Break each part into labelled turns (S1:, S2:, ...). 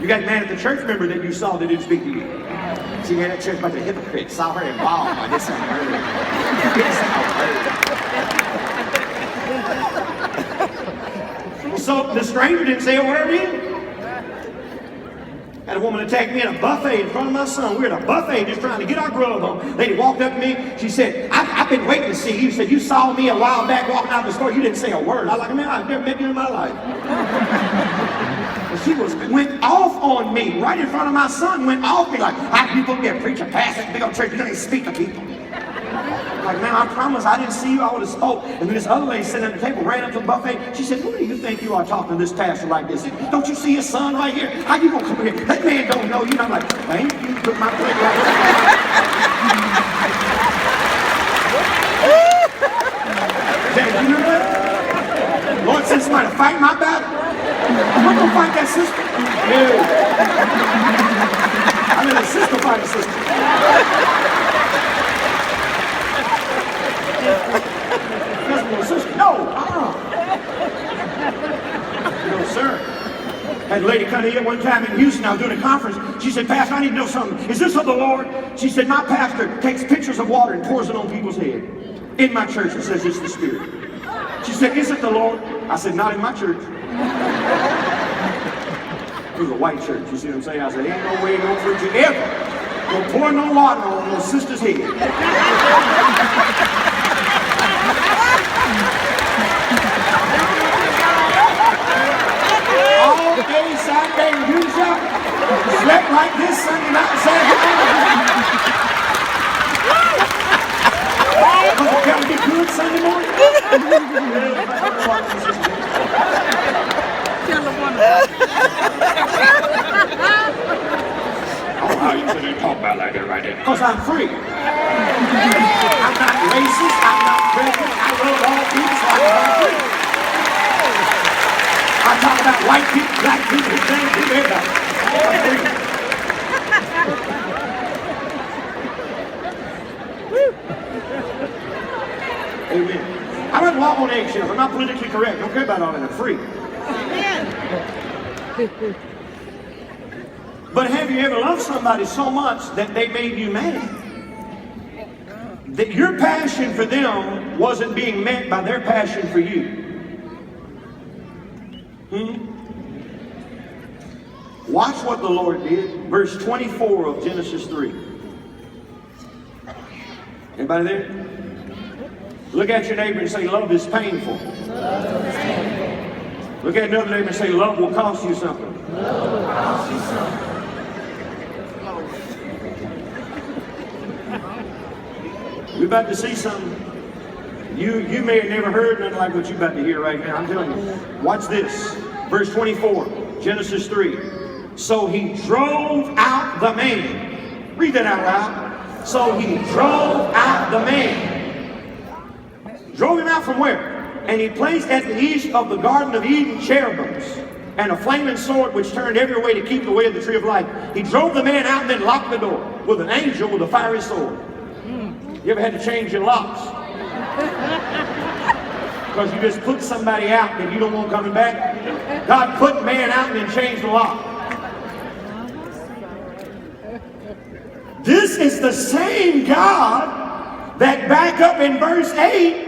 S1: You got mad at the church member that you saw that didn't speak to you. See, man, that church bunch of hypocrites. Saw her involved. I just heard. So the stranger didn't say a word either. Had a woman attack me at a buffet in front of my son. We were at a buffet just trying to get our grub on. Lady walked up to me. She said, I've been waiting to see you. She said, you saw me a while back walking out of the store. You didn't say a word. I was like, man, I've never met you in my life. She went off on me right in front of my son. Went off me like, how can you go there, preach a pastor at a big old church? You don't even speak to people. Like, man, I promise I didn't see you. I would have spoke. And then this other lady sitting at the table ran up to the buffet. She said, who do you think you are talking to this pastor like this? Don't you see his son right here? How you gonna come here? That man don't know you. And I'm like, thank you. Put my plate right there. You know that? Lord sent somebody to fight my battle. I'm not gonna fight that sister. Yeah. I let a sister fight a sister. No, no, sir. Had a lady come here one time in Houston. I was doing a conference. She said, Pastor, I need to know something. Is this of the Lord? She said, my pastor takes pictures of water and pours it on people's head. In my church, it says it's the Spirit. She said, is it the Lord? I said, not in my church. It was a white church. You see what I'm saying? I said, ain't no way no preacher ever gonna pour no water on no sister's head. All day Saturday in Utah, slept like this Sunday night and Saturday night. Can we get good Sunday morning? Oh, how you couldn't talk about like that right there? Because I'm free. I'm not racist. I'm not prejudice. I love all people, so I'm free. I talk about white people, black people, Hispanic people, everybody. Amen. I don't walk on eggshells. I'm not politically correct. Don't care about all that. I'm free. But have you ever loved somebody so much that they made you mad? That your passion for them wasn't being met by their passion for you. Watch what the Lord did. Verse 24 of Genesis 3. Anybody there? Look at your neighbor and say, love is painful. Love is painful. Look at another neighbor and say, love will cost you something. Love will cost you something. We're about to see something. You may have never heard nothing like what you're about to hear right now. I'm telling you. Watch this. Verse 24, Genesis 3. So he drove out the man. Read that out loud. So he drove out the man. Drove him out from where? And he placed at the east of the Garden of Eden cherubims and a flaming sword which turned every way to keep the way of the tree of life. He drove the man out and then locked the door with an angel with a fiery sword. You ever had to change your locks? Because you just put somebody out and you don't want coming back? God put man out and then changed the lock. This is the same God that back up in verse 8.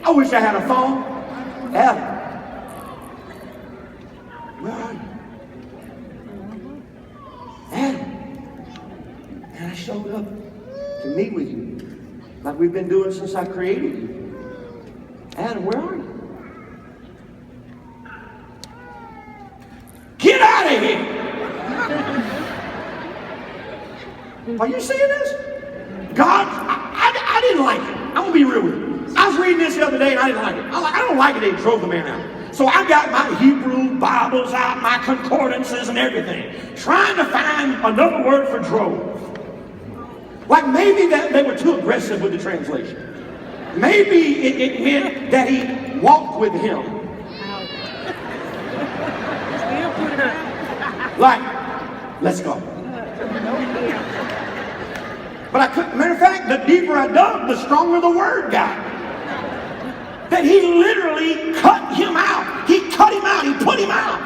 S1: I wish I had a phone. Adam, where are you? Adam. And I showed up to meet with you like we've been doing since I created you. Adam, where are you? Get out of here! Are you seeing this? God, I didn't like it. I'm going to be real with you. I was reading this the other day and I didn't like it. I don't like it they drove the man out. So I got my Hebrew Bibles out, my concordances and everything, trying to find another word for drove. Like maybe that they were too aggressive with the translation. Maybe it meant that he walked with him. Like, let's go. But I couldn't, matter of fact, the deeper I dug, the stronger the word got. That he literally cut him out. He cut him out. He put him out.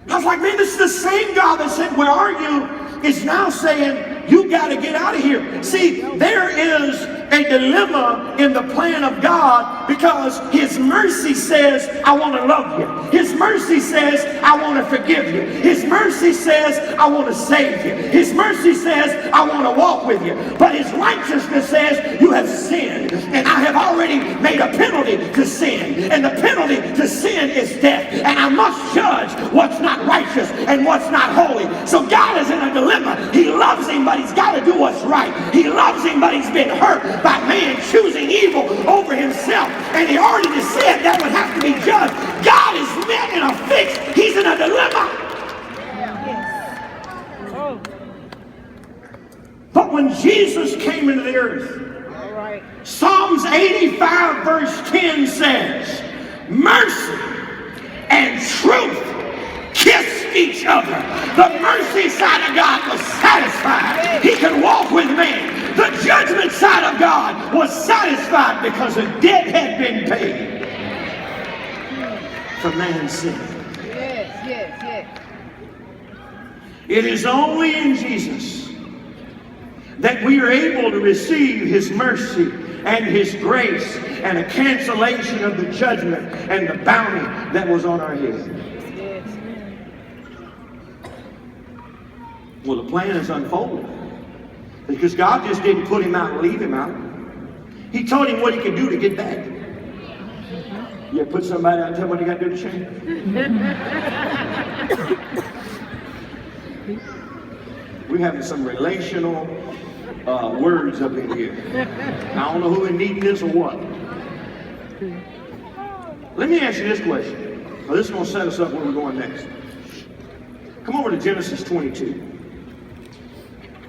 S1: I was like, man, this is the same God that said, where are you? Is now saying, you got to get out of here. See, there is a dilemma in the plan of God, because His mercy says, I want to love you. His mercy says, I want to forgive you. His mercy says, I want to save you. His mercy says, I want to walk with you. But His righteousness says, you have sinned, and I have already made a penalty to sin. And the penalty to sin is death. And I must judge what's not righteous and what's not holy. So God is in a dilemma. He loves him, but he's got to do what's right. He loves him, but he's been hurt by man choosing evil over himself. And he already said that would have to be judged. God is met in a fix. He's in a dilemma. But when Jesus came into the earth, Psalms 85 verse 10 says, mercy and truth kiss each other. The mercy side of God was satisfied. He could walk with man. The judgment side of God was satisfied because a debt had been paid for man's sin. It is only in Jesus that we are able to receive His mercy and His grace and a cancellation of the judgment and the bounty that was on our head. Well, the plan is unfolding, because God just didn't put him out and leave him out. He told him what he could do to get back. Yeah, put somebody out and tell him what he got to do to change. We're having some relational words up in here. I don't know who is needing this or what. Let me ask you this question. Now, this is going to set us up where we're going next. Come over to Genesis 22.